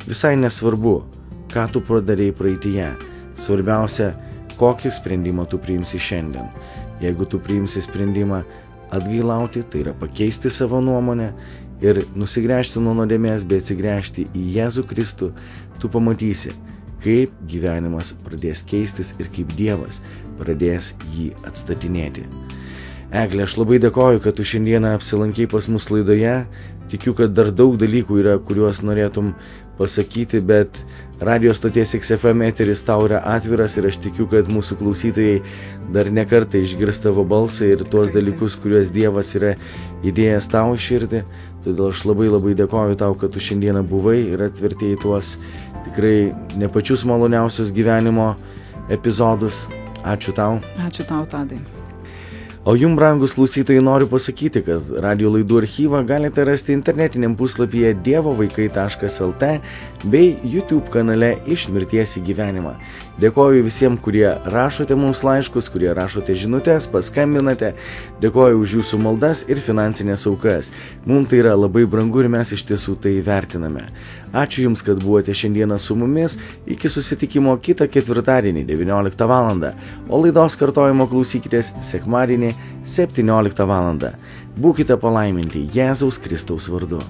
Visai nesvarbu, ką tu padarei praeityje, svarbiausia, kokį sprendimą tu priimsi šiandien. Jeigu tu priimsi sprendimą atgailauti, tai yra pakeisti savo nuomonę ir nusigręžti nuo nuodėmės, bei atsigręžti į Jėzų Kristų, tu pamatysi, kaip gyvenimas pradės keistis ir kaip Dievas pradės jį atstatinėti. Eglė, aš labai dėkoju, kad tu šiandieną apsilankei pas mus laidoje. Tikiu, kad dar daug dalykų yra, kuriuos norėtum pasakyti, bet radio stoties XFM eteris tau yra atviras ir aš tikiu, kad mūsų klausytojai dar nekartą išgirs tavo balsą ir tuos dalykus, kuriuos Dievas yra įdėjęs tau į širdį. Todėl aš labai dėkoju tau, kad tu šiandieną buvai ir atvertėjai tuos tikrai ne pačius maloniausius gyvenimo epizodus. Ačiū tau. Ačiū tau, Tadai. O jums, brangus klausytojai, noriu pasakyti, kad radio laidų archyvą galite rasti internetiniam puslapyje dievovaikai.lt bei YouTube kanale Iš mirties į gyvenimą. Dėkoju visiems, kurie rašote mums laiškus, kurie rašote žinutes, paskambinate. Dėkoju už jūsų maldas ir finansinės aukas. Mums tai yra labai brangu ir mes iš tiesų tai vertiname. Ačiū Jums, kad buvote šiandieną su mumis. Iki susitikimo kitą ketvirtadienį 19 val. O laidos kartojimo klausykitės sekmadienį 17 val. Būkite palaiminti Jėzaus Kristaus vardu.